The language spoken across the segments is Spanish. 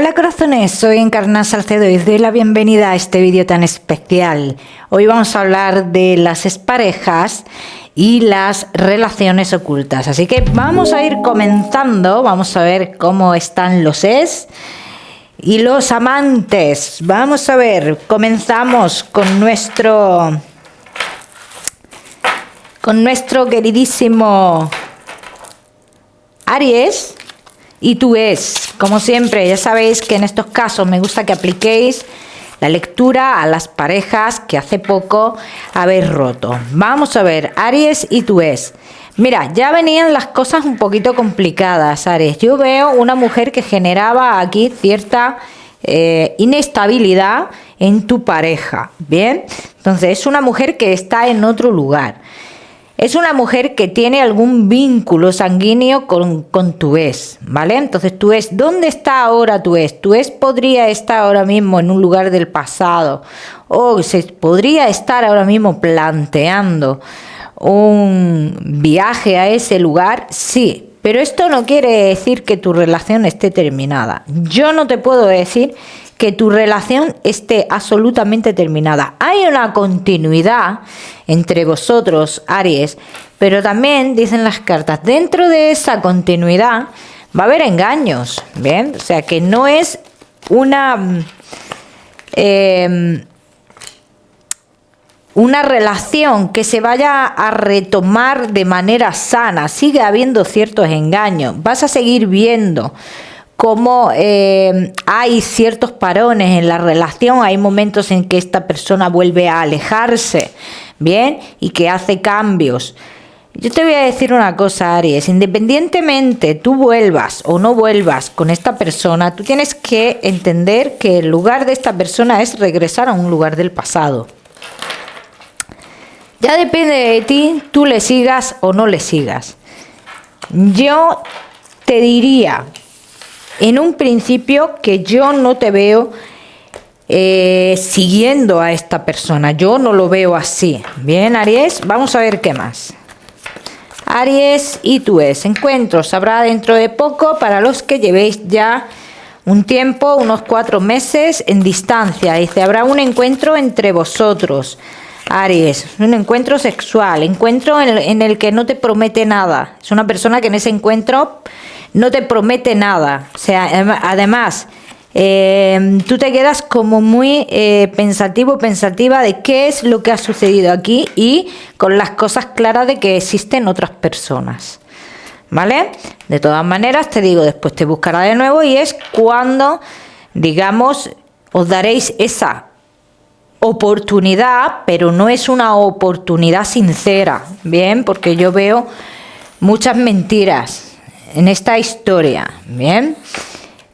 Hola corazones, soy Encarna Salcedo y os doy la bienvenida a este vídeo tan especial. Hoy vamos a hablar de las exparejas y las relaciones ocultas. Así que vamos a ir comenzando, vamos a ver cómo están los ex y los amantes. Vamos a ver, comenzamos con nuestro queridísimo Aries. Y tú es, como siempre, ya sabéis que en estos casos me gusta que apliquéis la lectura a las parejas que hace poco habéis roto. Vamos a ver, Aries y tú es. Mira, ya venían las cosas un poquito complicadas, Aries. Yo veo una mujer que generaba aquí cierta inestabilidad en tu pareja, ¿bien? Entonces es una mujer que está en otro lugar. Es una mujer que tiene algún vínculo sanguíneo con tu ex, ¿vale? Entonces tu ex, ¿dónde está ahora tu ex? Tu ex podría estar ahora mismo en un lugar del pasado o se podría estar ahora mismo planteando un viaje a ese lugar, sí. Pero esto no quiere decir que tu relación esté terminada. Yo no te puedo decir que tu relación esté absolutamente terminada. Hay una continuidad entre vosotros, Aries, pero también dicen las cartas, dentro de esa continuidad va a haber engaños, ¿bien? O sea, que no es una relación que se vaya a retomar de manera sana. Sigue habiendo ciertos engaños. Vas a seguir viendo cómo hay ciertos parones en la relación, hay momentos en que esta persona vuelve a alejarse, ¿bien? Y que hace cambios. Yo te voy a decir una cosa, Aries, independientemente tú vuelvas o no vuelvas con esta persona, tú tienes que entender que el lugar de esta persona es regresar a un lugar del pasado. Ya depende de ti, tú le sigas o no le sigas. Yo te diría en un principio que yo no te veo siguiendo a esta persona. Yo no lo veo así. Bien, Aries, vamos a ver qué más. Aries y tú es. Encuentros habrá dentro de poco para los que llevéis ya un tiempo, unos 4 meses en distancia. Dice, habrá un encuentro entre vosotros. Aries, un encuentro sexual, encuentro en el que no te promete nada. Es una persona que en ese encuentro no te promete nada. O sea, además, tú te quedas como muy pensativa de qué es lo que ha sucedido aquí y con las cosas claras de que existen otras personas. ¿Vale? De todas maneras, te digo, después te buscará de nuevo y es cuando, digamos, os daréis esa oportunidad, pero no es una oportunidad sincera, ¿bien? Porque yo veo muchas mentiras en esta historia, ¿bien?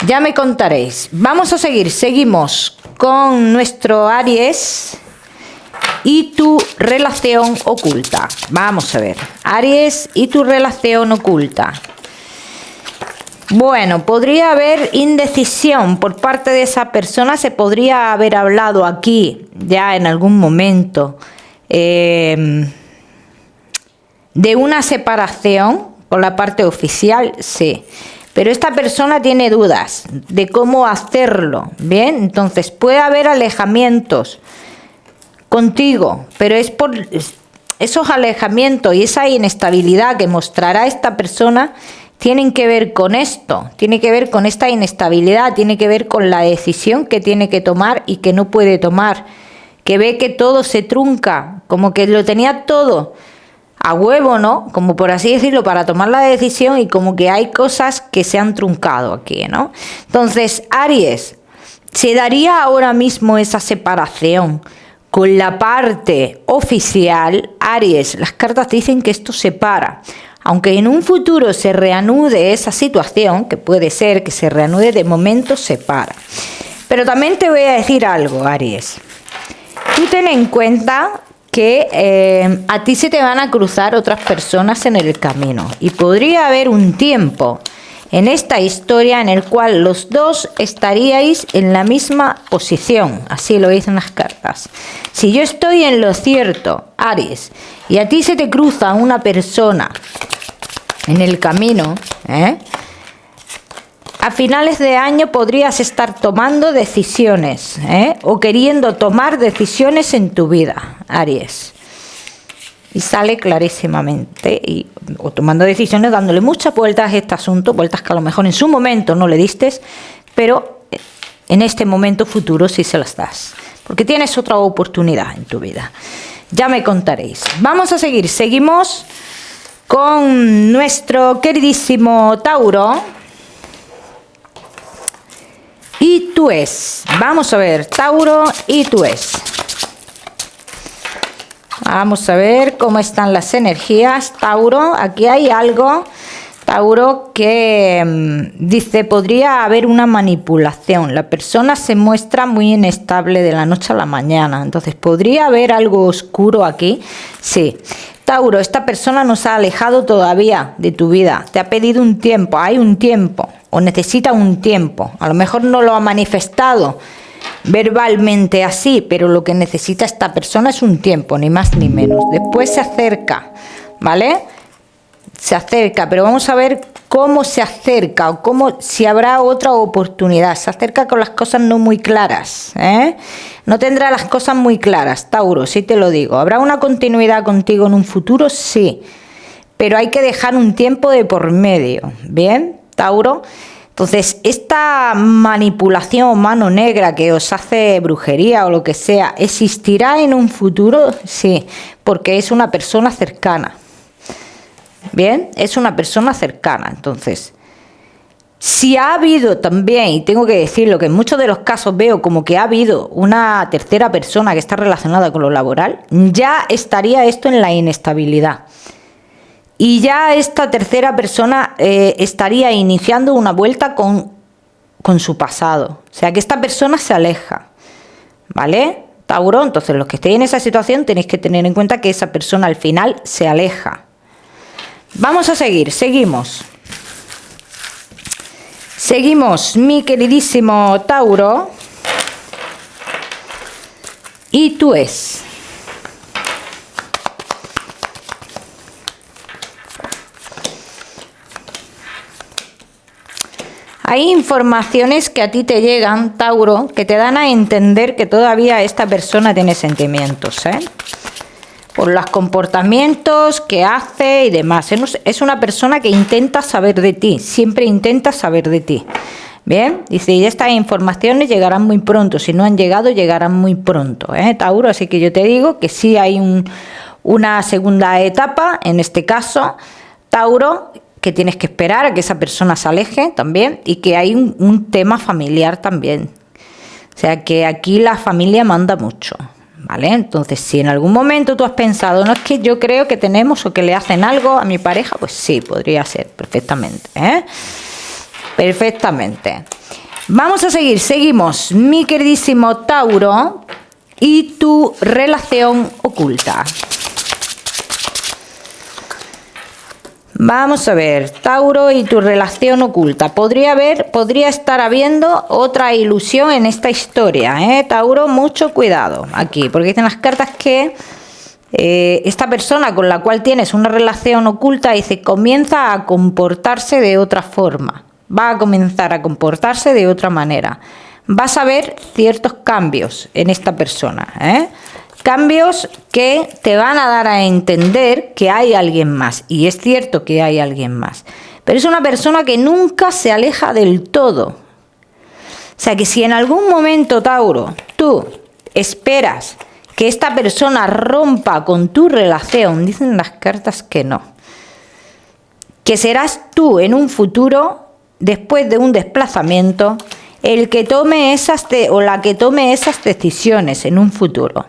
Ya me contaréis. Vamos a seguimos con nuestro Aries y tu relación oculta. Vamos a ver, Aries y tu relación oculta. Bueno, podría haber indecisión por parte de esa persona, se podría haber hablado aquí ya en algún momento de una separación con la parte oficial, sí. Pero esta persona tiene dudas de cómo hacerlo, ¿bien? Entonces puede haber alejamientos contigo, pero es por esos alejamientos y esa inestabilidad que mostrará esta persona tienen que ver con esto, tiene que ver con esta inestabilidad, tiene que ver con la decisión que tiene que tomar y que no puede tomar, que ve que todo se trunca, como que lo tenía todo a huevo, ¿no? Como por así decirlo, para tomar la decisión y como que hay cosas que se han truncado aquí, ¿no? Entonces, Aries, se daría ahora mismo esa separación con la parte oficial. Aries, las cartas dicen que esto se para. Aunque en un futuro se reanude esa situación, que puede ser que se reanude, de momento se para. Pero también te voy a decir algo, Aries. Tú ten en cuenta que a ti se te van a cruzar otras personas en el camino. Y podría haber un tiempo en esta historia en el cual los dos estaríais en la misma posición. Así lo dicen las cartas. Si yo estoy en lo cierto, Aries, y a ti se te cruza una persona en el camino, a finales de año podrías estar tomando decisiones, o queriendo tomar decisiones en tu vida, Aries. Y sale clarísimamente, o tomando decisiones, dándole muchas vueltas a este asunto, vueltas que a lo mejor en su momento no le diste, pero en este momento futuro sí se las das, porque tienes otra oportunidad en tu vida. Ya me contaréis. Vamos a seguir, seguimos con nuestro queridísimo Tauro. Y tú es. Vamos a ver, Tauro, y tú es. Vamos a ver cómo están las energías, Tauro. Aquí hay algo, Tauro, que dice, podría haber una manipulación. La persona se muestra muy inestable de la noche a la mañana. Entonces, ¿podría haber algo oscuro aquí? Sí. Tauro, esta persona no se ha alejado todavía de tu vida. Te ha pedido un tiempo, hay un tiempo, o necesita un tiempo. A lo mejor no lo ha manifestado verbalmente así, pero lo que necesita esta persona es un tiempo, ni más ni menos. Después se acerca, ¿vale? Se acerca, pero vamos a ver cómo se acerca, o cómo, si habrá otra oportunidad. Se acerca con las cosas no muy claras, no tendrá las cosas muy claras, Tauro, sí te lo digo. ¿Habrá una continuidad contigo en un futuro? Sí, pero hay que dejar un tiempo de por medio, ¿bien, Tauro? Entonces, esta manipulación, mano negra, que os hace brujería o lo que sea, ¿existirá en un futuro? Sí, porque es una persona cercana. Bien, es una persona cercana. Entonces, si ha habido también, y tengo que decirlo, que en muchos de los casos veo como que ha habido una tercera persona que está relacionada con lo laboral, ya estaría esto en la inestabilidad. Y ya esta tercera persona estaría iniciando una vuelta con su pasado. O sea que esta persona se aleja, ¿vale, Tauro? Entonces los que estéis en esa situación tenéis que tener en cuenta que esa persona al final se aleja. Vamos a seguir, seguimos. Seguimos, mi queridísimo Tauro. Y tú es. Hay informaciones que a ti te llegan, Tauro, que te dan a entender que todavía esta persona tiene sentimientos, por los comportamientos que hace y demás. Es una persona que intenta saber de ti, siempre intenta saber de ti. Bien, dice, y estas informaciones llegarán muy pronto. Si no han llegado, llegarán muy pronto, Tauro. Así que yo te digo que sí hay una segunda etapa, en este caso, Tauro, que tienes que esperar a que esa persona se aleje también, y que hay un tema familiar también. O sea que aquí la familia manda mucho, ¿vale? Entonces, si en algún momento tú has pensado, no es que yo creo que tenemos o que le hacen algo a mi pareja, pues sí, podría ser perfectamente, perfectamente. Vamos a seguir, seguimos, mi queridísimo Tauro, y tu relación oculta. Vamos a ver, Tauro, y tu relación oculta. Podría estar habiendo otra ilusión en esta historia, Tauro, mucho cuidado aquí, porque dicen las cartas que esta persona con la cual tienes una relación oculta, dice, comienza a comportarse de otra forma, va a comenzar a comportarse de otra manera. Vas a ver ciertos cambios en esta persona, cambios que te van a dar a entender que hay alguien más. Y es cierto que hay alguien más. Pero es una persona que nunca se aleja del todo. O sea que si en algún momento, Tauro, tú esperas que esta persona rompa con tu relación, dicen las cartas que no. Que serás tú en un futuro, después de un desplazamiento, el que tome la que tome esas decisiones en un futuro.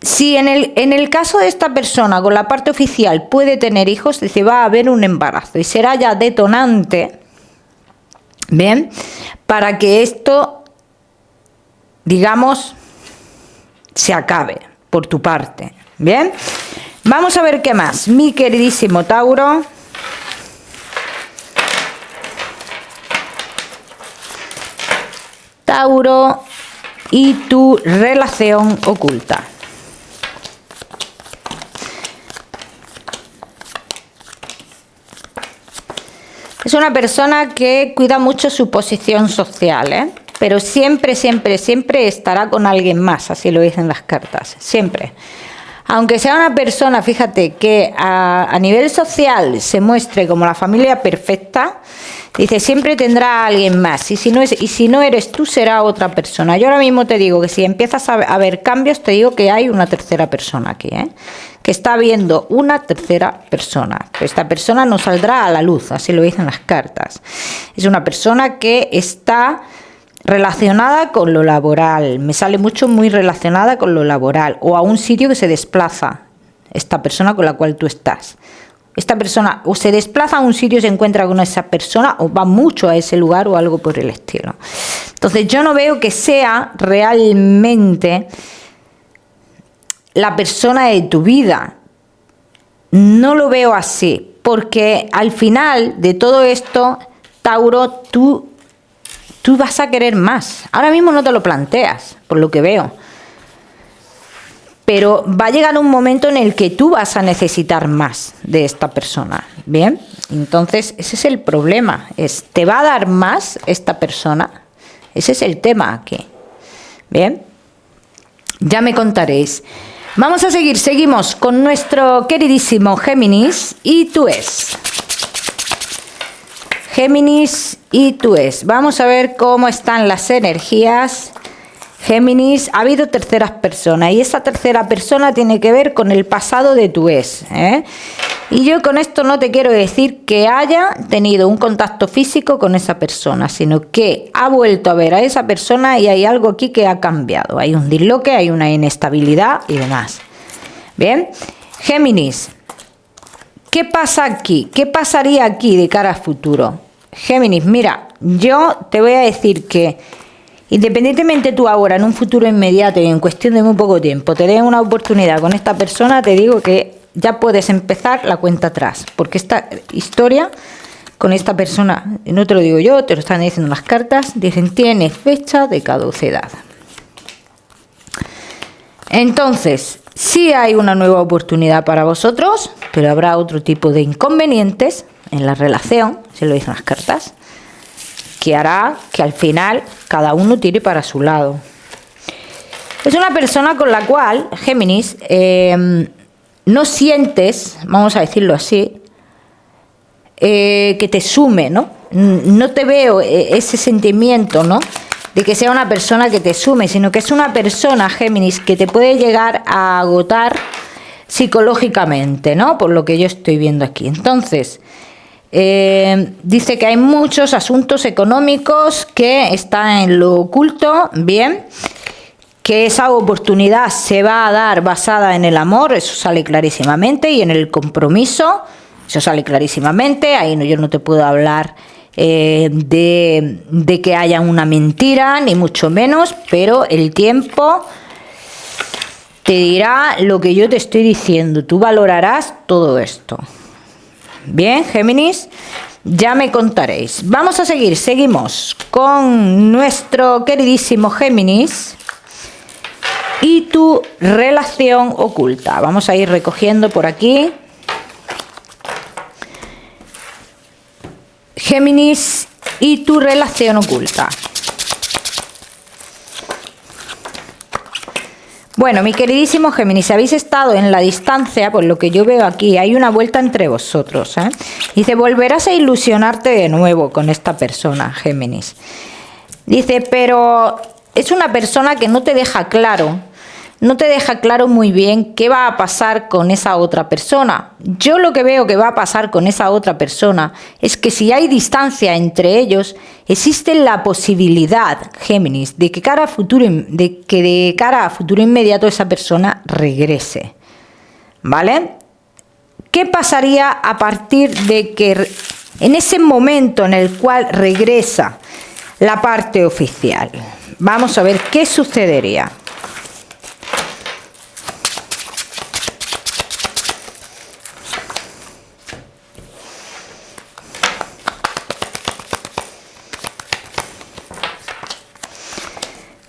Si en el caso de esta persona con la parte oficial puede tener hijos, dice, va a haber un embarazo y será ya detonante, bien, para que esto, digamos, se acabe por tu parte, bien. Vamos a ver qué más, mi queridísimo Tauro. Tauro y tu relación oculta. Es una persona que cuida mucho su posición social, ¿eh? Pero siempre, siempre, siempre estará con alguien más, así lo dicen las cartas, siempre. Aunque sea una persona, fíjate, que a nivel social se muestre como la familia perfecta, dice, siempre tendrá a alguien más. Y si no eres tú, será otra persona. Yo ahora mismo te digo que si empiezas a ver cambios, te digo que hay una tercera persona aquí, ¿eh? Que está viendo una tercera persona. Pero esta persona no saldrá a la luz, así lo dicen las cartas. Es una persona que está relacionada con lo laboral, me sale mucho muy relacionada con lo laboral, o a un sitio que se desplaza, esta persona con la cual tú estás. Esta persona o se desplaza a un sitio y se encuentra con esa persona, o va mucho a ese lugar o algo por el estilo. Entonces yo no veo que sea realmente la persona de tu vida. No lo veo así, porque al final de todo esto, Tauro, tú vas a querer más. Ahora mismo no te lo planteas, por lo que veo. Pero va a llegar un momento en el que tú vas a necesitar más de esta persona. ¿Bien? Entonces, ese es el problema. ¿Te va a dar más esta persona? Ese es el tema aquí. ¿Bien? Ya me contaréis. Vamos a seguimos con nuestro queridísimo Géminis y tú es. Géminis y tú es. Vamos a ver cómo están las energías. Géminis, ha habido terceras personas y esa tercera persona tiene que ver con el pasado de tu ex, ¿eh? Y yo con esto no te quiero decir que haya tenido un contacto físico con esa persona, sino que ha vuelto a ver a esa persona y hay algo aquí que ha cambiado. Hay un disloque, hay una inestabilidad y demás. Bien, Géminis, ¿qué pasa aquí? ¿Qué pasaría aquí de cara a futuro? Géminis, mira, yo te voy a decir que independientemente tú ahora en un futuro inmediato y en cuestión de muy poco tiempo te den una oportunidad con esta persona, te digo que ya puedes empezar la cuenta atrás, porque esta historia con esta persona, no te lo digo yo, te lo están diciendo las cartas, dicen tiene fecha de caducidad. Entonces, sí hay una nueva oportunidad para vosotros, pero habrá otro tipo de inconvenientes en la relación, se lo dicen las cartas, que hará que al final cada uno tire para su lado. Es una persona con la cual, Géminis, no sientes, vamos a decirlo así, que te sume, ¿no? No te veo ese sentimiento, ¿no?, de que sea una persona que te sume, sino que es una persona, Géminis, que te puede llegar a agotar psicológicamente, ¿no?, por lo que yo estoy viendo aquí. Entonces, dice que hay muchos asuntos económicos que están en lo oculto, bien, que esa oportunidad se va a dar basada en el amor, eso sale clarísimamente, y en el compromiso, eso sale clarísimamente. Ahí yo no te puedo hablar de que haya una mentira, ni mucho menos, pero el tiempo te dirá lo que yo te estoy diciendo, tú valorarás todo esto. Bien, Géminis, ya me contaréis. Vamos a seguimos con nuestro queridísimo Géminis y tu relación oculta. Vamos a ir recogiendo por aquí. Géminis y tu relación oculta. Bueno, mi queridísimo Géminis, si habéis estado en la distancia, por lo que yo veo aquí, hay una vuelta entre vosotros, ¿eh? Dice, volverás a ilusionarte de nuevo con esta persona, Géminis. Dice, pero es una persona que no te deja claro muy bien qué va a pasar con esa otra persona. Yo lo que veo que va a pasar con esa otra persona es que si hay distancia entre ellos, existe la posibilidad, Géminis, de que de cara a futuro inmediato esa persona regrese. ¿Vale? ¿Qué pasaría a partir de que en ese momento en el cual regresa la parte oficial? Vamos a ver qué sucedería.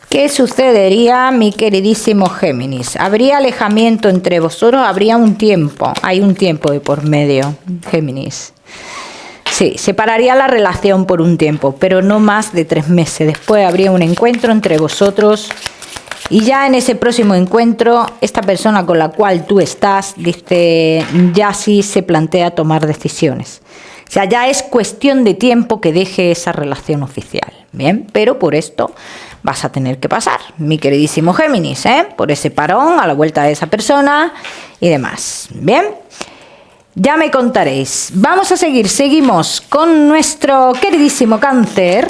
¿Qué sucedería, mi queridísimo Géminis? ¿Habría alejamiento entre vosotros? ¿Habría un tiempo? Hay un tiempo de por medio, Géminis. Sí, separaría la relación por un tiempo, pero no más de 3 meses. Después habría un encuentro entre vosotros y ya en ese próximo encuentro, esta persona con la cual tú estás, dice, ya sí se plantea tomar decisiones. O sea, ya es cuestión de tiempo que deje esa relación oficial. Bien, pero por esto vas a tener que pasar, mi queridísimo Géminis, por ese parón a la vuelta de esa persona y demás. Bien, ya me contaréis. Vamos a seguimos con nuestro queridísimo Cáncer.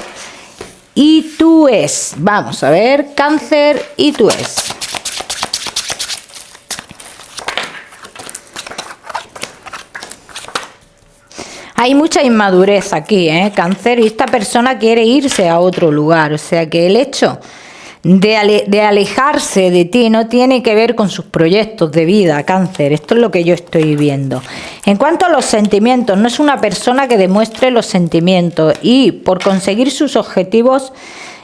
Y tú es, vamos a ver, Cáncer y tú es. Hay mucha inmadurez aquí, Cáncer, y esta persona quiere irse a otro lugar, o sea que el hecho de alejarse de ti no tiene que ver con sus proyectos de vida, Cáncer. Esto es lo que yo estoy viendo. En cuanto a los sentimientos, no es una persona que demuestre los sentimientos y por conseguir sus objetivos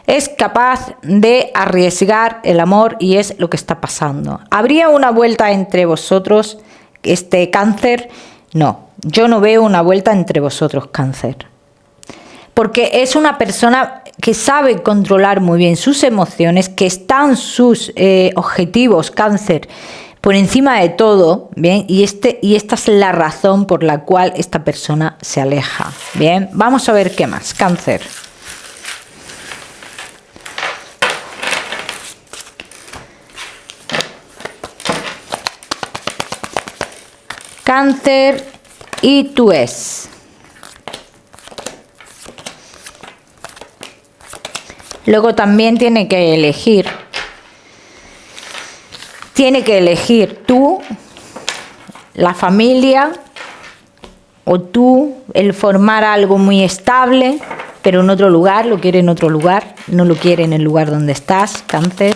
es capaz de arriesgar el amor y es lo que está pasando. ¿Habría una vuelta entre vosotros, Cáncer? No, yo no veo una vuelta entre vosotros, Cáncer. Porque es una persona que sabe controlar muy bien sus emociones, que están sus objetivos, Cáncer, por encima de todo, ¿bien? Y esta es la razón por la cual esta persona se aleja, ¿bien? Vamos a ver qué más, Cáncer. Cáncer y tú es. Luego también tiene que elegir tú, la familia, o tú, el formar algo muy estable, pero en otro lugar, lo quiere en otro lugar, no lo quiere en el lugar donde estás, Cáncer.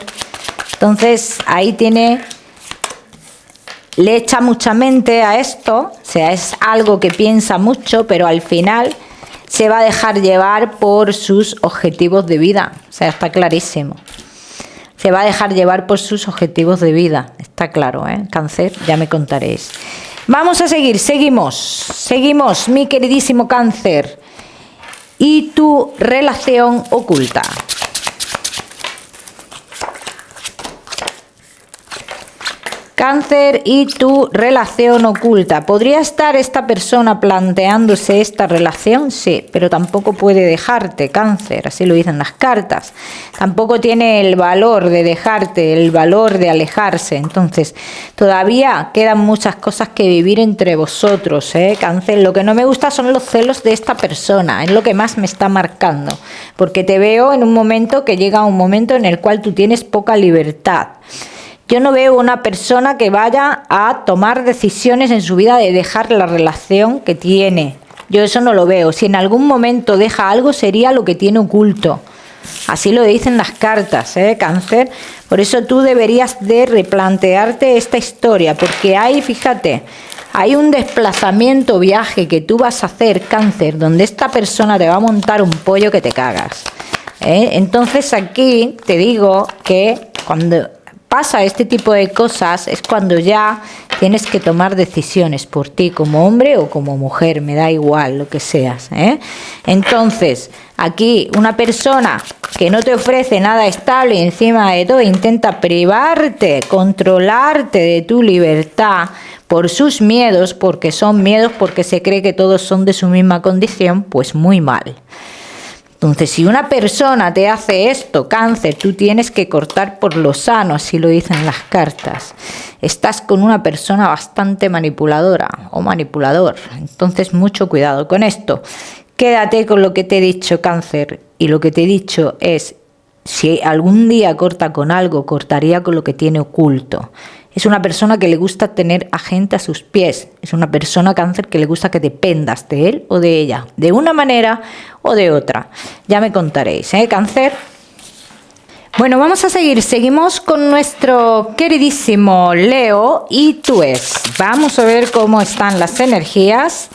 Entonces ahí le echa mucha mente a esto, o sea, es algo que piensa mucho, pero al final se va a dejar llevar por sus objetivos de vida, o sea, está clarísimo. Se va a dejar llevar por sus objetivos de vida, está claro, Cáncer, ya me contaréis. Vamos a seguimos, mi queridísimo Cáncer, y tu relación oculta. Cáncer y tu relación oculta. ¿Podría estar esta persona planteándose esta relación? Sí, pero tampoco puede dejarte, Cáncer, así lo dicen las cartas. Tampoco tiene el valor de dejarte, el valor de alejarse. Entonces, todavía quedan muchas cosas que vivir entre vosotros, Cáncer. Lo que no me gusta son los celos de esta persona, es lo que más me está marcando. Porque te veo en un momento que llega un momento en el cual tú tienes poca libertad. Yo no veo una persona que vaya a tomar decisiones en su vida de dejar la relación que tiene. Yo eso no lo veo. Si en algún momento deja algo, sería lo que tiene oculto. Así lo dicen las cartas, Cáncer. Por eso tú deberías de replantearte esta historia, porque hay, fíjate, hay un desplazamiento, viaje que tú vas a hacer, Cáncer, donde esta persona te va a montar un pollo que te cagas. Entonces aquí te digo que cuando pasa este tipo de cosas es cuando ya tienes que tomar decisiones por ti como hombre o como mujer, me da igual lo que seas, Entonces, aquí una persona que no te ofrece nada estable y encima de todo intenta privarte, controlarte de tu libertad por sus miedos, porque son miedos, porque se cree que todos son de su misma condición, pues muy mal. Entonces, si una persona te hace esto, Cáncer, tú tienes que cortar por lo sano, así lo dicen las cartas. Estás con una persona bastante manipuladora o manipulador, entonces mucho cuidado con esto. Quédate con lo que te he dicho, Cáncer, y lo que te he dicho es, si algún día corta con algo, cortaría con lo que tiene oculto. Es una persona que le gusta tener a gente a sus pies. Es una persona, Cáncer, que le gusta que dependas de él o de ella, de una manera o de otra. Ya me contaréis, Cáncer. Bueno, vamos a seguimos con nuestro queridísimo Leo y tú es. Vamos a ver cómo están las energías.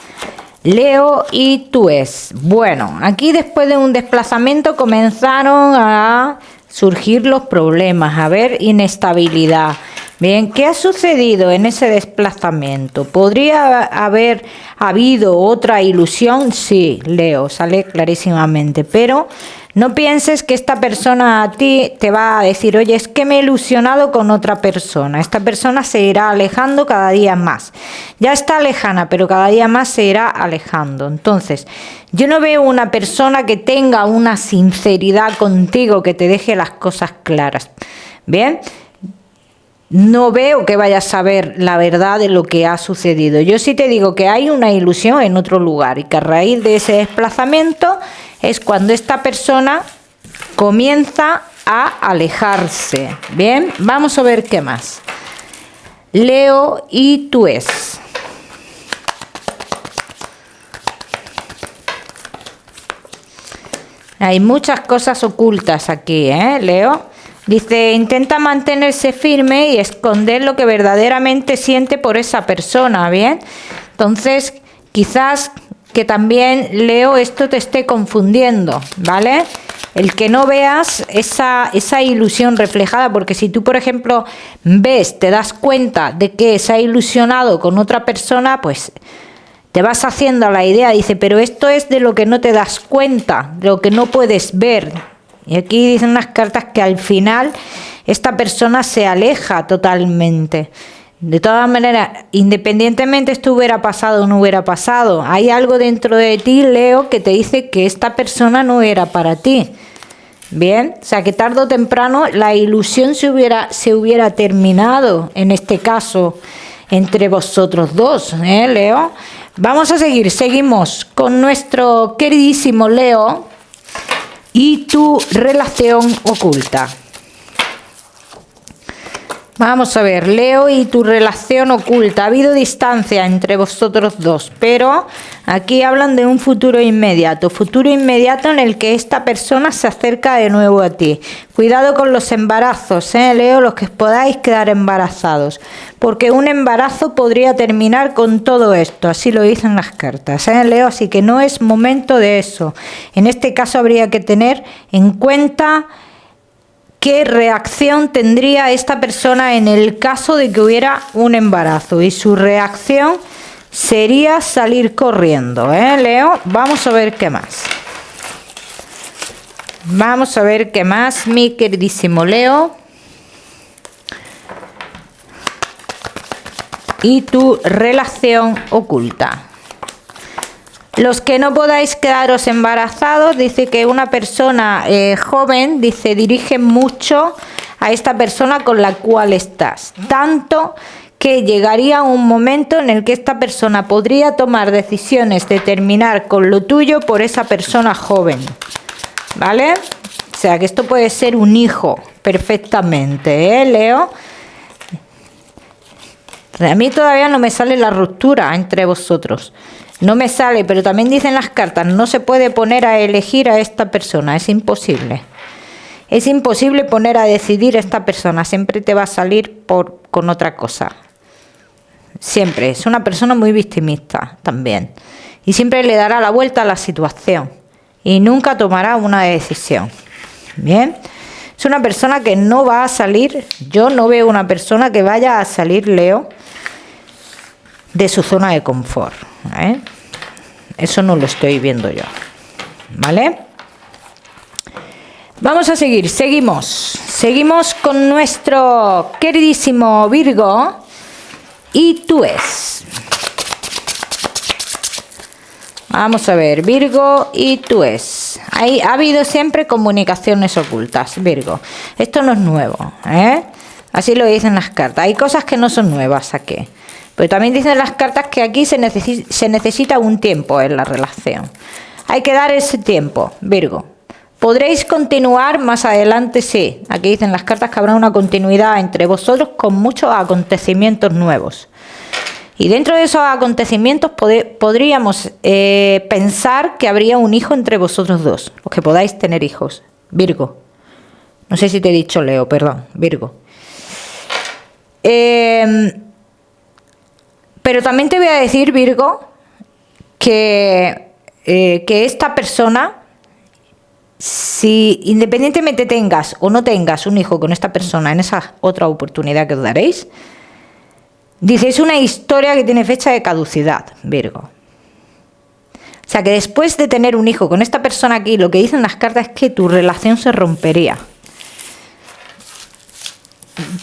Leo y tú es. Bueno, aquí después de un desplazamiento comenzaron a surgir los problemas, a ver inestabilidad. Bien, ¿qué ha sucedido en ese desplazamiento? ¿Podría haber habido otra ilusión? Sí, Leo, sale clarísimamente, pero no pienses que esta persona a ti te va a decir, oye, es que me he ilusionado con otra persona. Esta persona se irá alejando cada día más. Ya está lejana, pero cada día más se irá alejando. Entonces, yo no veo una persona que tenga una sinceridad contigo, que te deje las cosas claras. Bien, no veo que vayas a saber la verdad de lo que ha sucedido. Yo sí te digo que hay una ilusión en otro lugar y que a raíz de ese desplazamiento es cuando esta persona comienza a alejarse. Bien, vamos a ver qué más. Leo y tú es. Hay muchas cosas ocultas aquí, Leo. Dice, intenta mantenerse firme y esconder lo que verdaderamente siente por esa persona, ¿bien? Entonces, quizás que también, Leo, esto te esté confundiendo, ¿vale? El que no veas esa ilusión reflejada, porque si tú, por ejemplo, ves, te das cuenta de que se ha ilusionado con otra persona, pues te vas haciendo la idea, dice, pero esto es de lo que no te das cuenta, de lo que no puedes ver. Y aquí dicen unas cartas que al final esta persona se aleja totalmente. De todas maneras, independientemente esto hubiera pasado o no hubiera pasado, hay algo dentro de ti, Leo, que te dice que esta persona no era para ti. Bien, o sea que tarde o temprano la ilusión se hubiera terminado, en este caso, entre vosotros dos, Leo. Vamos a seguimos con nuestro queridísimo Leo y tu relación oculta. Vamos a ver, Leo y tu relación oculta. Ha habido distancia entre vosotros dos, pero aquí hablan de un futuro inmediato en el que esta persona se acerca de nuevo a ti. Cuidado con los embarazos, Leo, los que podáis quedar embarazados, porque un embarazo podría terminar con todo esto, así lo dicen las cartas, Leo, así que no es momento de eso. En este caso habría que tener en cuenta ¿qué reacción tendría esta persona en el caso de que hubiera un embarazo? Y su reacción sería salir corriendo, Leo? Vamos a ver qué más. Vamos a ver qué más, mi queridísimo Leo. Y tu relación oculta. Los que no podáis quedaros embarazados, dice que una persona joven, dice, dirige mucho a esta persona con la cual estás. Tanto que llegaría un momento en el que esta persona podría tomar decisiones de terminar con lo tuyo por esa persona joven. ¿Vale? O sea que esto puede ser un hijo perfectamente, Leo? A mí todavía no me sale la ruptura entre vosotros. No me sale, pero también dicen las cartas, no se puede poner a elegir a esta persona, es imposible. Es imposible poner a decidir a esta persona, siempre te va a salir con otra cosa. Siempre, es una persona muy victimista también. Y siempre le dará la vuelta a la situación y nunca tomará una decisión. Bien, es una persona que no va a salir, yo no veo una persona que vaya a salir, Leo, de su zona de confort. Eso no lo estoy viendo yo, ¿vale? Vamos a seguimos con nuestro queridísimo Virgo y tú es. Vamos a ver, Virgo y tú es. Ha habido siempre comunicaciones ocultas, Virgo. Esto no es nuevo, Así lo dicen las cartas. Hay cosas que no son nuevas aquí. Pero también dicen las cartas que aquí se necesita un tiempo en la relación. Hay que dar ese tiempo, Virgo. ¿Podréis continuar más adelante? Sí. Aquí dicen las cartas que habrá una continuidad entre vosotros con muchos acontecimientos nuevos. Y dentro de esos acontecimientos podríamos pensar que habría un hijo entre vosotros dos, los que podáis tener hijos. Virgo. No sé si te he dicho Leo, perdón, Virgo. Pero también te voy a decir, Virgo, que esta persona si independientemente tengas o no tengas un hijo con esta persona en esa otra oportunidad que os daréis, dice, es una historia que tiene fecha de caducidad, Virgo. O sea que después de tener un hijo con esta persona aquí, lo que dicen las cartas es que tu relación se rompería.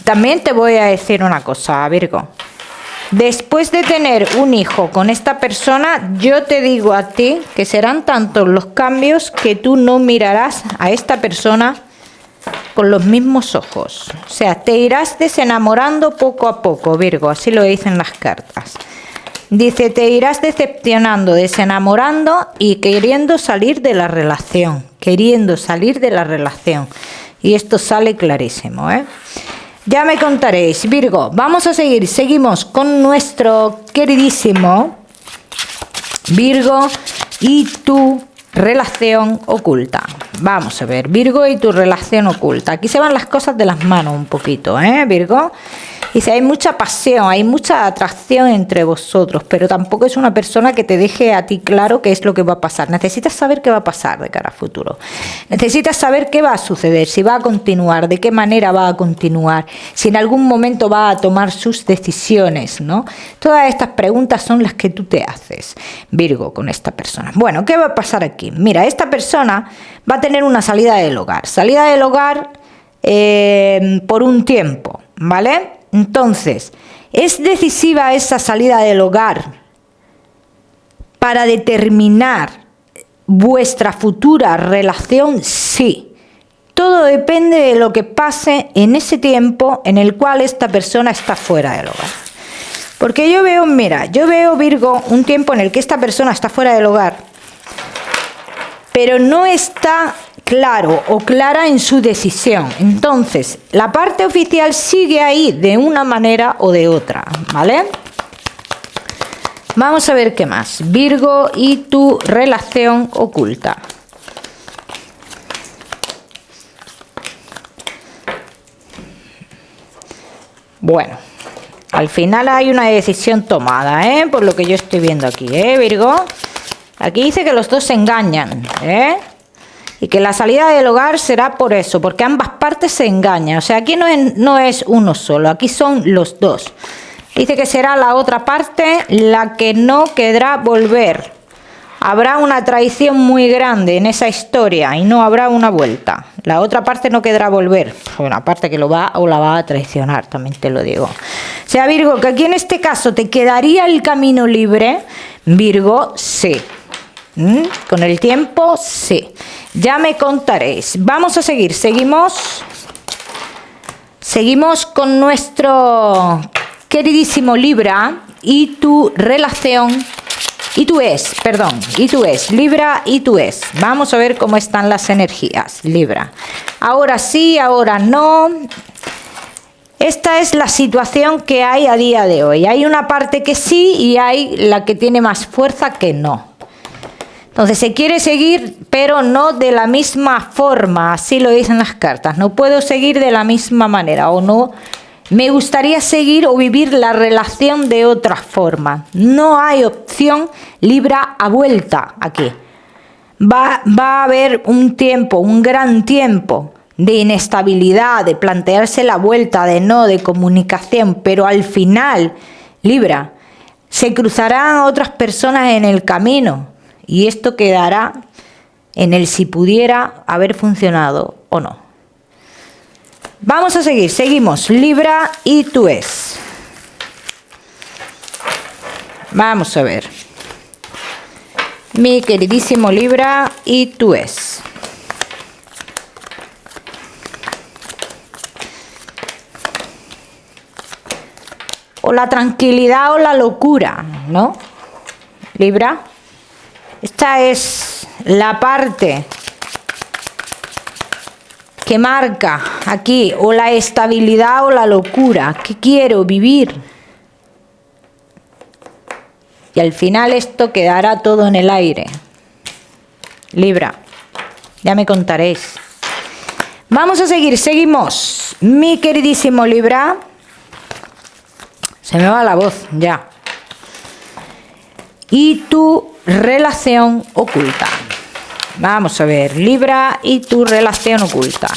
También te voy a decir una cosa, Virgo. Después de tener un hijo con esta persona, yo te digo a ti que serán tantos los cambios que tú no mirarás a esta persona con los mismos ojos. O sea, te irás desenamorando poco a poco, Virgo, así lo dicen las cartas. Dice, te irás decepcionando, desenamorando y queriendo salir de la relación. Queriendo salir de la relación. Y esto sale clarísimo, ¿eh? Ya me contaréis, Virgo. Vamos a seguir. Seguimos con nuestro queridísimo Virgo y tu relación oculta. Vamos a ver, Virgo y tu relación oculta. Aquí se van las cosas de las manos un poquito, ¿eh, Virgo? Dice, hay mucha pasión, hay mucha atracción entre vosotros, pero tampoco es una persona que te deje a ti claro qué es lo que va a pasar. Necesitas saber qué va a pasar de cara a futuro. Necesitas saber qué va a suceder, si va a continuar, de qué manera va a continuar, si en algún momento va a tomar sus decisiones, ¿no? Todas estas preguntas son las que tú te haces, Virgo, con esta persona. Bueno, ¿qué va a pasar aquí? Mira, esta persona va a tener una salida del hogar. Salida del hogar por un tiempo, ¿vale? Entonces, ¿es decisiva esa salida del hogar para determinar vuestra futura relación? Sí. Todo depende de lo que pase en ese tiempo en el cual esta persona está fuera del hogar. Porque yo veo, mira, yo veo, Virgo, un tiempo en el que esta persona está fuera del hogar, pero no está claro o clara en su decisión. Entonces, la parte oficial sigue ahí de una manera o de otra, ¿vale? Vamos a ver qué más. Virgo y tu relación oculta. Bueno, al final hay una decisión tomada, ¿eh? Por lo que yo estoy viendo aquí, Virgo? Aquí dice que los dos se engañan, y que la salida del hogar será por eso, porque ambas partes se engañan. O sea, aquí no es uno solo, aquí son los dos. Dice que será la otra parte la que no querrá volver. Habrá una traición muy grande en esa historia y no habrá una vuelta. La otra parte no querrá volver. Una parte que lo va o la va a traicionar, también te lo digo. O sea, Virgo, que aquí en este caso te quedaría el camino libre. Virgo, sí. Con el tiempo, sí. Ya me contaréis. Vamos a seguir. Seguimos con nuestro queridísimo Libra y tu relación. Y tú es, Libra y tú es. Vamos a ver cómo están las energías, Libra. Ahora sí, ahora no. Esta es la situación que hay a día de hoy. Hay una parte que sí y hay la que tiene más fuerza que no. Entonces se quiere seguir, pero no de la misma forma, así lo dicen las cartas. No puedo seguir de la misma manera o no. Me gustaría seguir o vivir la relación de otra forma. No hay opción, Libra, a vuelta aquí. Va a haber un tiempo, un gran tiempo de inestabilidad, de plantearse la vuelta, de comunicación, pero al final, Libra, se cruzarán otras personas en el camino. Y esto quedará en el si pudiera haber funcionado o no. Vamos a seguir, seguimos. Libra y tú es. Vamos a ver. Mi queridísimo Libra y tú es. O la tranquilidad o la locura, ¿no? Libra. Esta es la parte que marca aquí, o la estabilidad o la locura. ¿Qué quiero vivir? Y al final esto quedará todo en el aire. Libra, ya me contaréis. Vamos a seguir, seguimos. Mi queridísimo Libra. Se me va la voz ya. Y tu relación oculta. Vamos a ver, Libra y tu relación oculta.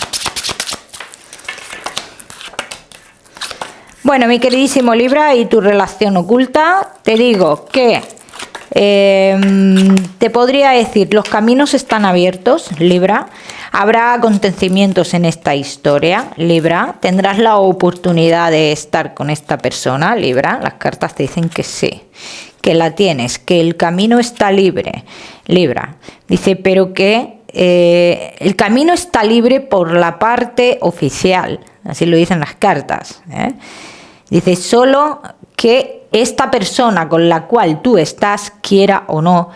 Bueno, mi queridísimo Libra y tu relación oculta, te digo que te podría decir, los caminos están abiertos, Libra. Habrá acontecimientos en esta historia, Libra. Tendrás la oportunidad de estar con esta persona, Libra. Las cartas te dicen que sí, que la tienes, que el camino está libre, Libra. Dice, pero que el camino está libre por la parte oficial, así lo dicen las cartas, ¿eh? Dice, solo que esta persona con la cual tú estás quiera o no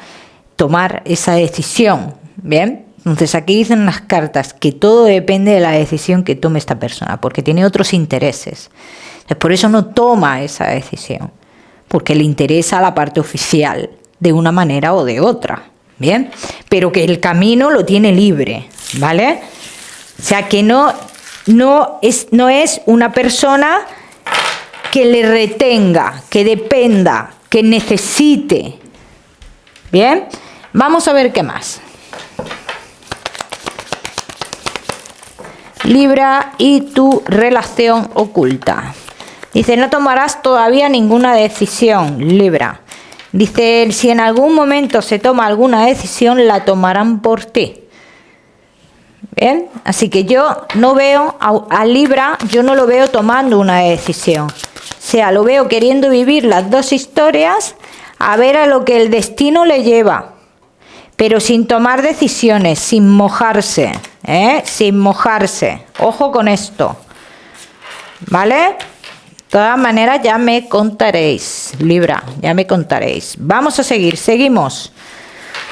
tomar esa decisión, ¿bien? Entonces aquí dicen las cartas que todo depende de la decisión que tome esta persona, porque tiene otros intereses. Entonces, por eso no toma esa decisión, porque le interesa la parte oficial de una manera o de otra, ¿bien? Pero que el camino lo tiene libre, ¿vale? O sea, que no es una persona que le retenga, que dependa, que necesite. Bien, vamos a ver qué más. Libra y tu relación oculta. Dice, no tomarás todavía ninguna decisión, Libra. Dice, si en algún momento se toma alguna decisión, la tomarán por ti. Bien, así que yo no veo a Libra, yo no lo veo tomando una decisión. O sea, lo veo queriendo vivir las dos historias, a ver a lo que el destino le lleva, pero sin tomar decisiones, sin mojarse, sin mojarse. Ojo con esto, ¿vale? De todas maneras ya me contaréis, Libra, ya me contaréis. Vamos a seguir, seguimos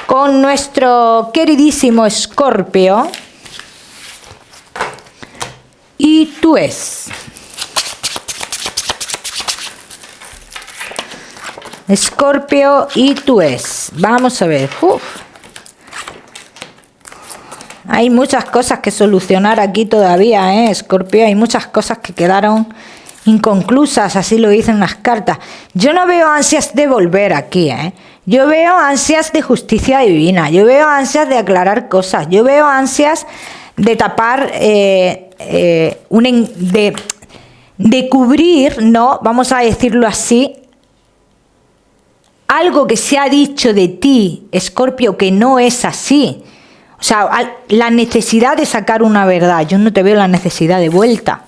con nuestro queridísimo Escorpio. Y tú es. Escorpio y tú es. Vamos a ver. Hay muchas cosas que solucionar aquí todavía, Escorpio. Hay muchas cosas que quedaron inconclusas, así lo dicen las cartas. Yo no veo ansias de volver aquí, Yo veo ansias de justicia divina. Yo veo ansias de aclarar cosas. Yo veo ansias de tapar, de cubrir, ¿no? Vamos a decirlo así, algo que se ha dicho de ti, Escorpio, que no es así. O sea, la necesidad de sacar una verdad. Yo no te veo la necesidad de vuelta.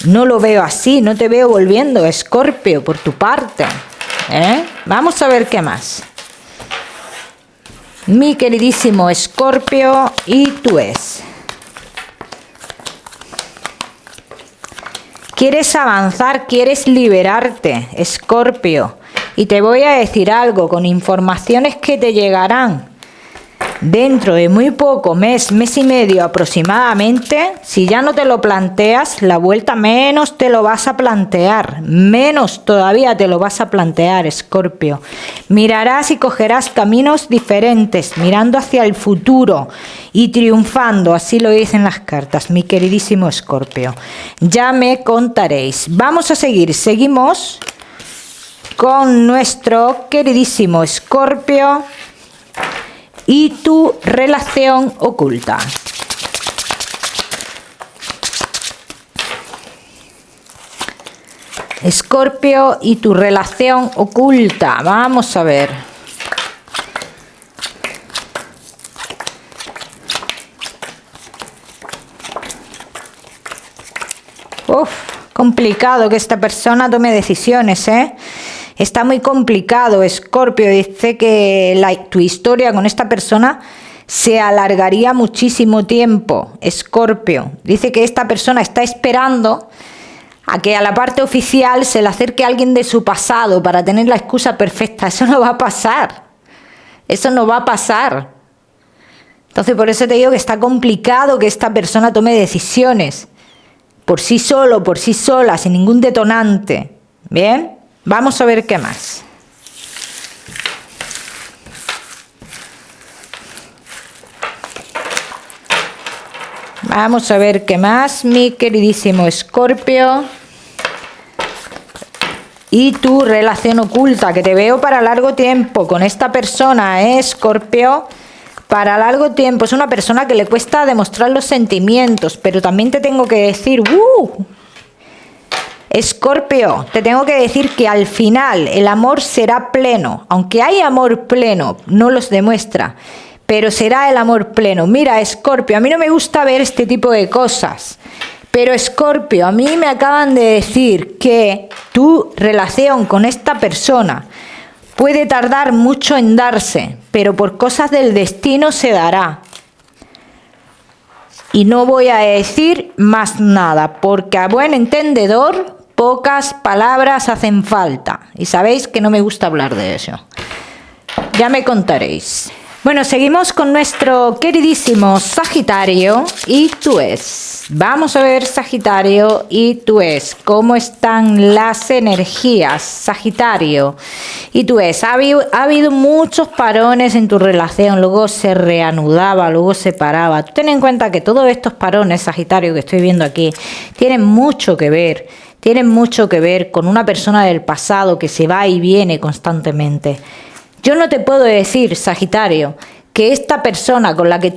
No lo veo así, no te veo volviendo, Escorpio, por tu parte. Vamos a ver qué más. Mi queridísimo Escorpio y tú es. Quieres avanzar, quieres liberarte, Escorpio. Y te voy a decir algo, con informaciones que te llegarán dentro de muy poco, mes y medio aproximadamente. Si ya no te lo planteas, la vuelta menos te lo vas a plantear, menos todavía te lo vas a plantear, Escorpio. Mirarás y cogerás caminos diferentes, mirando hacia el futuro y triunfando, así lo dicen las cartas, mi queridísimo Escorpio. Ya me contaréis. Vamos a seguir, seguimos con nuestro queridísimo Escorpio y tu relación oculta. Escorpio y tu relación oculta. Vamos a ver. Complicado que esta persona tome decisiones, Está muy complicado, Escorpio. Dice que tu historia con esta persona se alargaría muchísimo tiempo, Escorpio. Dice que esta persona está esperando a que a la parte oficial se le acerque alguien de su pasado para tener la excusa perfecta. Eso no va a pasar. Eso no va a pasar. Entonces, por eso te digo que está complicado que esta persona tome decisiones por sí solo, por sí sola, sin ningún detonante. ¿Bien? Vamos a ver qué más. Vamos a ver qué más, mi queridísimo Escorpio. Y tu relación oculta, que te veo para largo tiempo con esta persona, Escorpio. para largo tiempo. Es una persona que le cuesta demostrar los sentimientos, pero también te tengo que decir, Escorpio, te tengo que decir que al final el amor será pleno. Aunque hay amor pleno, no los demuestra, pero será el amor pleno. Mira, Escorpio, a mí no me gusta ver este tipo de cosas, pero Escorpio, a mí me acaban de decir que tu relación con esta persona puede tardar mucho en darse, pero por cosas del destino se dará. Y no voy a decir más nada, porque a buen entendedor, pocas palabras hacen falta. Y sabéis que no me gusta hablar de eso. Ya me contaréis. Bueno, seguimos con nuestro queridísimo Sagitario y tú es. Vamos a ver, Sagitario y tú es, cómo están las energías, Sagitario y tú es. Ha habido muchos parones en tu relación, luego se reanudaba, luego se paraba. Tú ten en cuenta que todos estos parones, Sagitario, que estoy viendo aquí, tienen mucho que ver. Tienen mucho que ver con una persona del pasado que se va y viene constantemente. Yo no te puedo decir, Sagitario, que esta persona con la que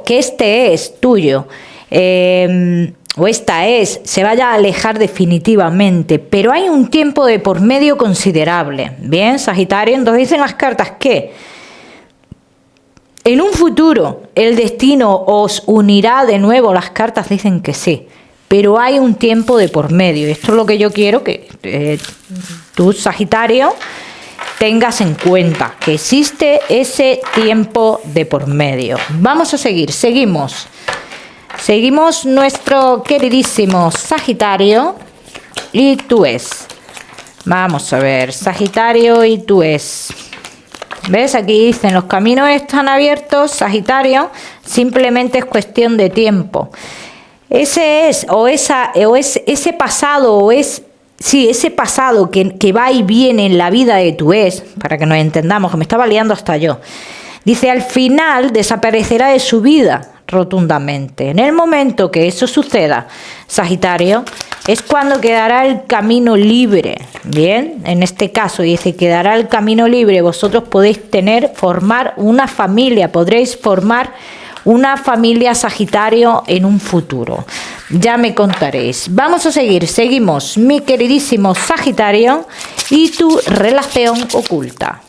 que este es tuyo, o esta es, se vaya a alejar definitivamente, pero hay un tiempo de por medio considerable. Bien, Sagitario, entonces dicen las cartas que en un futuro el destino os unirá de nuevo. Las cartas dicen que sí, pero hay un tiempo de por medio. Y esto es lo que yo quiero que tú, Sagitario, tengas en cuenta, que existe ese tiempo de por medio. Vamos a seguir, seguimos nuestro queridísimo Sagitario y tú es. Vamos a ver, Sagitario y tú es. ¿Ves? Aquí dicen, los caminos están abiertos, Sagitario, simplemente es cuestión de tiempo. Ese es, ese pasado, ese pasado que va y viene en la vida de tu ex, para que nos entendamos, que me estaba liando hasta yo. Dice, al final desaparecerá de su vida rotundamente. En el momento que eso suceda, Sagitario, es cuando quedará el camino libre. Bien, en este caso dice, quedará el camino libre. Vosotros podéis formar una familia, podréis formar una familia, Sagitario, en un futuro. Ya me contaréis. Vamos a seguir, seguimos, mi queridísimo Sagitario y tu relación oculta.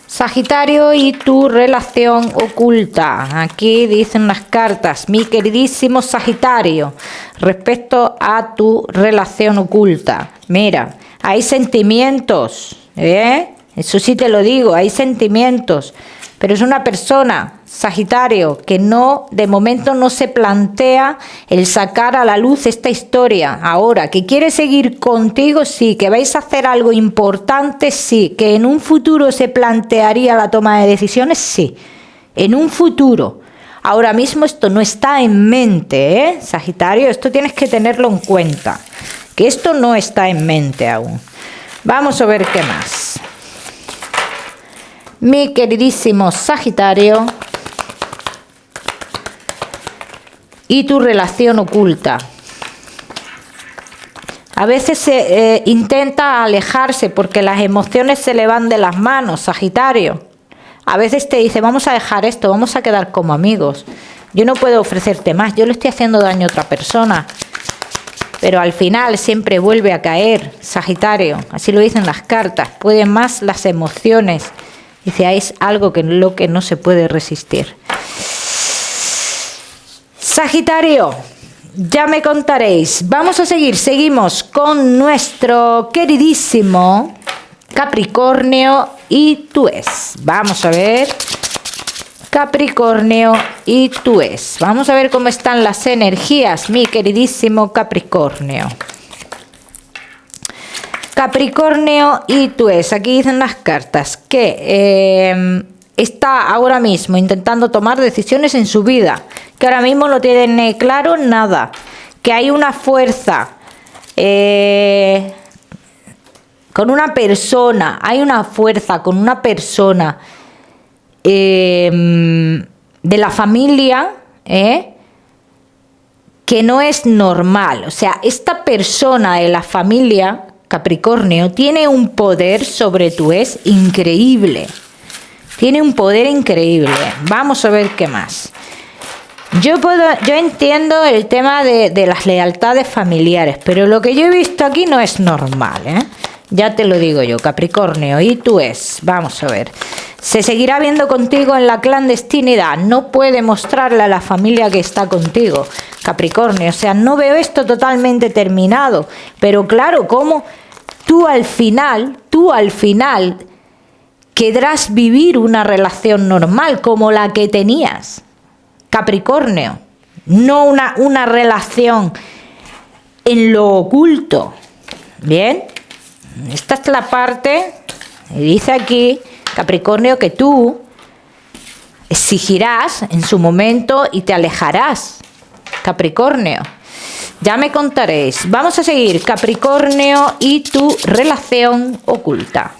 Sagitario y tu relación oculta. Aquí dicen las cartas, mi queridísimo Sagitario, respecto a tu relación oculta. Mira, hay sentimientos, eso sí te lo digo, hay sentimientos. Pero es una persona, Sagitario, que de momento no se plantea el sacar a la luz esta historia. Ahora, que quiere seguir contigo, sí. Que vais a hacer algo importante, sí. Que en un futuro se plantearía la toma de decisiones, sí. En un futuro. Ahora mismo esto no está en mente, Sagitario, esto tienes que tenerlo en cuenta. Que esto no está en mente aún. Vamos a ver qué más. Mi queridísimo Sagitario y tu relación oculta. A veces se intenta alejarse porque las emociones se le van de las manos, Sagitario. A veces te dice, vamos a dejar esto, vamos a quedar como amigos. Yo no puedo ofrecerte más, yo le estoy haciendo daño a otra persona. Pero al final siempre vuelve a caer, Sagitario. Así lo dicen las cartas. Pueden más las emociones. Dice, es algo que no se puede resistir. Sagitario, ya me contaréis. Vamos a seguir, seguimos con nuestro queridísimo Capricornio y tú es. Vamos a ver, Capricornio y tú es. Vamos a ver cómo están las energías, mi queridísimo Capricornio. Capricornio y tú es, aquí dicen las cartas que está ahora mismo intentando tomar decisiones en su vida, que ahora mismo no tiene claro nada, que hay una fuerza con una persona, hay una fuerza con una persona de la familia, que no es normal. O sea, esta persona de la familia, Capricornio, tiene un poder sobre tu ex increíble. Tiene un poder increíble. Vamos a ver qué más. Yo entiendo el tema de las lealtades familiares, pero lo que yo he visto aquí no es normal, ¿eh? Ya te lo digo yo, Capricornio. Y tú vamos a ver. Se seguirá viendo contigo en la clandestinidad. No puede mostrarle a la familia que está contigo, Capricornio. O sea, no veo esto totalmente terminado. Pero claro, ¿cómo tú al final querrás vivir una relación normal como la que tenías, Capricornio? No una relación en lo oculto. Bien, esta es la parte, y dice aquí, Capricornio, que tú exigirás en su momento y te alejarás, Capricornio. Ya me contaréis. Vamos a seguir, Capricornio, y tu relación oculta.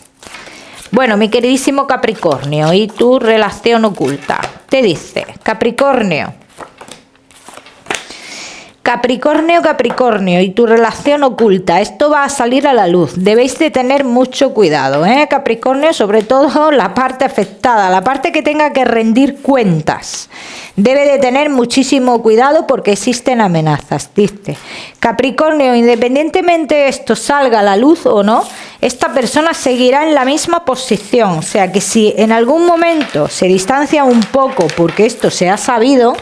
Bueno, mi queridísimo Capricornio, y tu relación oculta. Te dice, Capricornio, y tu relación oculta. Esto va a salir a la luz. Debéis de tener mucho cuidado, Capricornio, sobre todo la parte afectada, la parte que tenga que rendir cuentas. Debe de tener muchísimo cuidado porque existen amenazas, dice. Capricornio, independientemente esto salga a la luz o no, esta persona seguirá en la misma posición. O sea que si en algún momento se distancia un poco porque esto se ha sabido,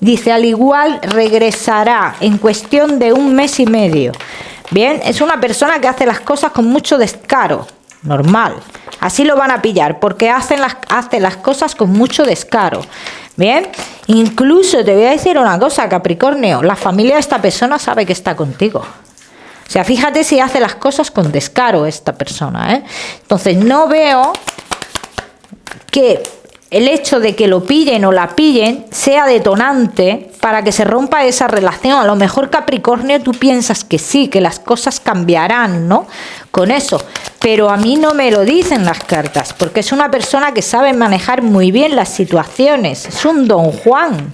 dice, al igual regresará en cuestión de 1 mes y medio. Bien, es una persona que hace las cosas con mucho descaro, normal. Así lo van a pillar, porque hace las cosas con mucho descaro. Bien, incluso te voy a decir una cosa, Capricornio, la familia de esta persona sabe que está contigo. O sea, fíjate si hace las cosas con descaro esta persona, Entonces, no veo que el hecho de que lo pillen o la pillen sea detonante para que se rompa esa relación. A lo mejor, Capricornio, tú piensas que sí, que las cosas cambiarán, ¿no? Con eso. Pero a mí no me lo dicen las cartas, porque es una persona que sabe manejar muy bien las situaciones. Es un don Juan,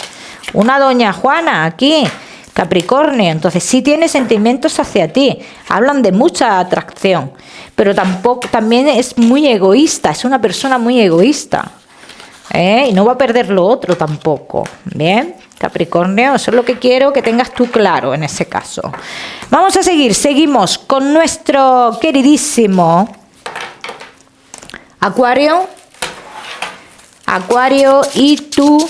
una doña Juana aquí, Capricornio. Entonces sí tiene sentimientos hacia ti. Hablan de mucha atracción, pero también es muy egoísta. Es una persona muy egoísta. Y no va a perder lo otro tampoco. Bien, Capricornio, eso es lo que quiero que tengas tú claro en ese caso. Vamos a seguimos con nuestro queridísimo Acuario. Acuario, y tú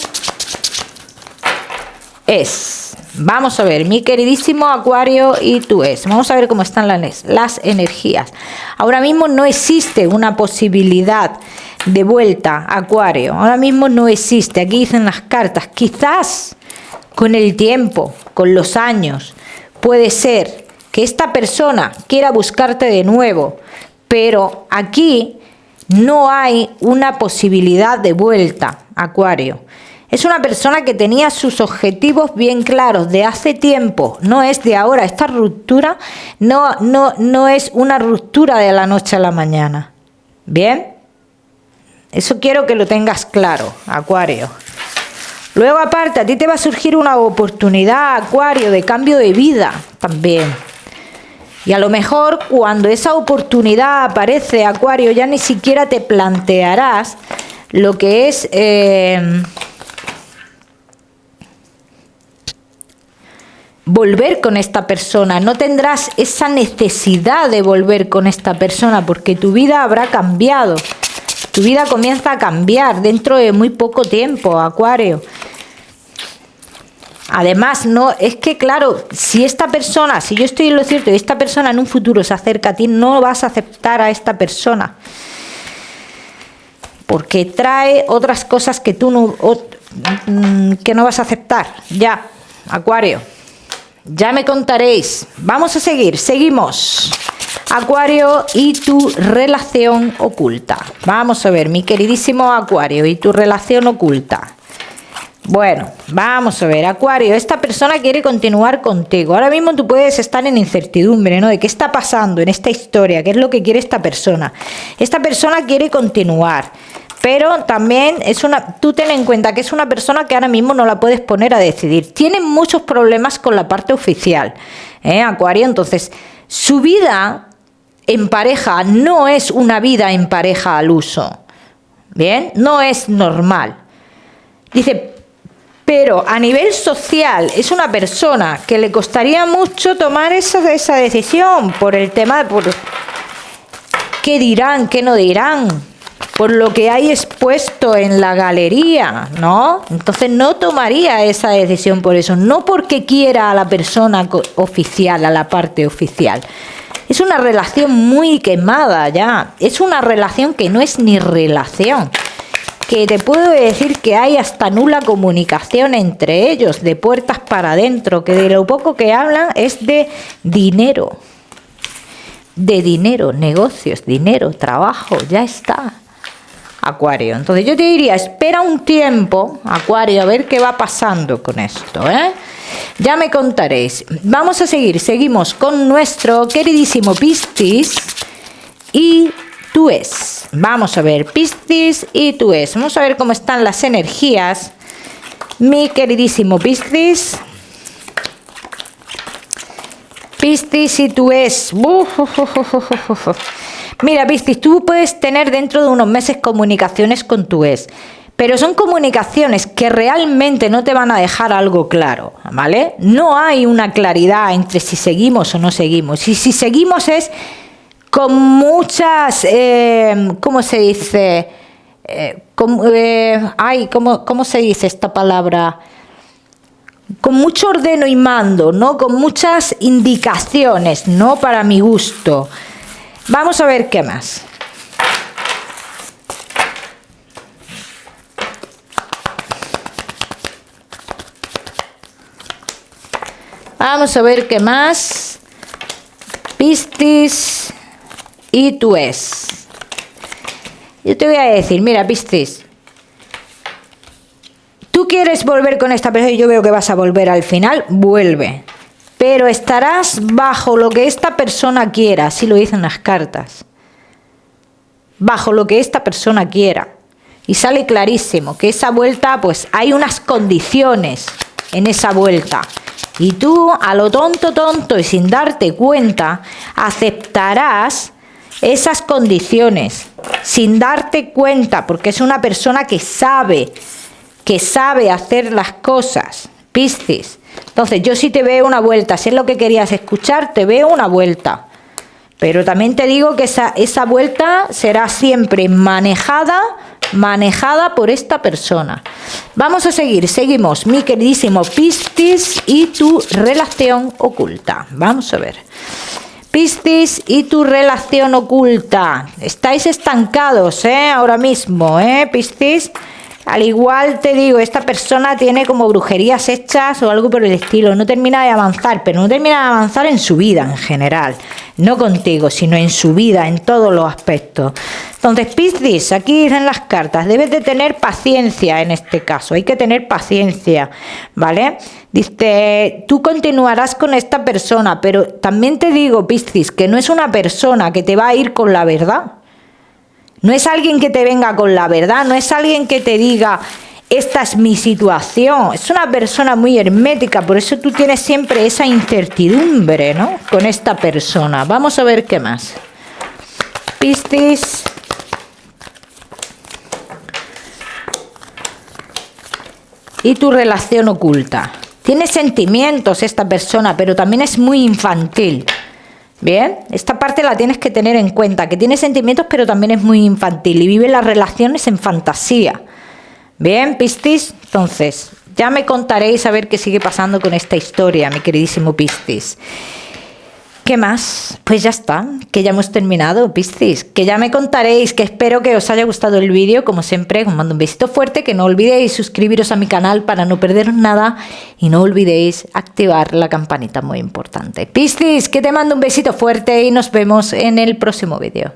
vamos a ver, mi queridísimo Acuario, y tú vamos a ver cómo están las energías. Ahora mismo no existe una posibilidad de vuelta, Acuario. Ahora mismo no existe. Aquí dicen las cartas. Quizás con el tiempo, con los años, puede ser que esta persona quiera buscarte de nuevo, pero aquí no hay una posibilidad de vuelta, Acuario. Es una persona que tenía sus objetivos bien claros de hace tiempo, no es de ahora. Esta ruptura no es una ruptura de la noche a la mañana. ¿Bien? Eso quiero que lo tengas claro, Acuario. Luego, aparte, a ti te va a surgir una oportunidad, Acuario, de cambio de vida también. Y a lo mejor cuando esa oportunidad aparece, Acuario, ya ni siquiera te plantearás lo que es volver con esta persona. No tendrás esa necesidad de volver con esta persona porque tu vida habrá cambiado. Tu vida comienza a cambiar dentro de muy poco tiempo, Acuario. Además, no es que, claro, si yo estoy en lo cierto y esta persona en un futuro se acerca a ti, no vas a aceptar a esta persona. Porque trae otras cosas que tú no vas a aceptar. Ya, Acuario. Ya me contaréis. Vamos a seguimos. Acuario, y tu relación oculta. Vamos a ver, mi queridísimo Acuario, y tu relación oculta. Bueno, vamos a ver, Acuario, esta persona quiere continuar contigo. Ahora mismo tú puedes estar en incertidumbre, ¿no? De qué está pasando en esta historia, qué es lo que quiere esta persona. Esta persona quiere continuar, pero también tú ten en cuenta que es una persona que ahora mismo no la puedes poner a decidir. Tiene muchos problemas con la parte oficial, Acuario. Entonces, su vida en pareja no es una vida en pareja al uso. Bien, no es normal. Dice, pero a nivel social es una persona que le costaría mucho tomar esa decisión por el tema de por qué dirán, qué no dirán, por lo que hay expuesto en la galería, ¿no? Entonces no tomaría esa decisión por eso, no porque quiera a la persona oficial, a la parte oficial. Es una relación muy quemada ya, es una relación que no es ni relación, que te puedo decir que hay hasta nula comunicación entre ellos, de puertas para adentro, que de lo poco que hablan es de dinero, negocios, dinero, trabajo, ya está. Acuario, entonces yo te diría, espera un tiempo, Acuario, a ver qué va pasando con esto, ¿eh? Ya me contaréis. Vamos a seguimos con nuestro queridísimo Piscis y Tues. Vamos a ver, Piscis y Tues. Vamos a ver cómo están las energías, mi queridísimo Piscis. Piscis y Tues. Mira, Piscis, tú puedes tener dentro de unos meses comunicaciones con tu ex, pero son comunicaciones que realmente no te van a dejar algo claro, ¿vale? No hay una claridad entre si seguimos o no seguimos. Y si seguimos es con muchas, ¿cómo se dice? ¿Cómo se dice esta palabra? Con mucho ordeno y mando, ¿no? Con muchas indicaciones, no para mi gusto. Vamos a ver qué más. Vamos a ver qué más. Piscis y Tues. Yo te voy a decir, mira, Piscis, tú quieres volver con esta persona y yo veo que vas a volver al final, vuelve. Pero estarás bajo lo que esta persona quiera, así lo dicen las cartas. Bajo lo que esta persona quiera. Y sale clarísimo que esa vuelta, pues hay unas condiciones en esa vuelta. Y tú, a lo tonto y sin darte cuenta, aceptarás esas condiciones. Sin darte cuenta, porque es una persona que sabe hacer las cosas. Piscis. Entonces, yo sí te veo una vuelta, si es lo que querías escuchar, te veo una vuelta. Pero también te digo que esa vuelta será siempre manejada por esta persona. Vamos a seguimos, mi queridísimo Piscis y tu relación oculta. Vamos a ver. Piscis y tu relación oculta. Estáis estancados, ahora mismo, Piscis. Al igual te digo, esta persona tiene como brujerías hechas o algo por el estilo. No termina de avanzar, pero no termina de avanzar en su vida en general. No contigo, sino en su vida, en todos los aspectos. Entonces, Piscis, aquí dicen las cartas, debes de tener paciencia en este caso. Hay que tener paciencia, ¿vale? Dice, tú continuarás con esta persona, pero también te digo, Piscis, que no es una persona que te va a ir con la verdad. No es alguien que te venga con la verdad, no es alguien que te diga, esta es mi situación. Es una persona muy hermética, por eso tú tienes siempre esa incertidumbre, ¿no? Con esta persona. Vamos a ver qué más. Piscis. Y tu relación oculta. Tiene sentimientos esta persona, pero también es muy infantil. Bien, esta parte la tienes que tener en cuenta, que tiene sentimientos pero también es muy infantil y vive las relaciones en fantasía. Bien, Piscis, entonces ya me contaréis a ver qué sigue pasando con esta historia, mi queridísimo Piscis. ¿Qué más? Pues ya está, que ya hemos terminado, Piscis, que ya me contaréis, que espero que os haya gustado el vídeo, como siempre, os mando un besito fuerte, que no olvidéis suscribiros a mi canal para no perderos nada y no olvidéis activar la campanita, muy importante. Piscis, que te mando un besito fuerte y nos vemos en el próximo vídeo.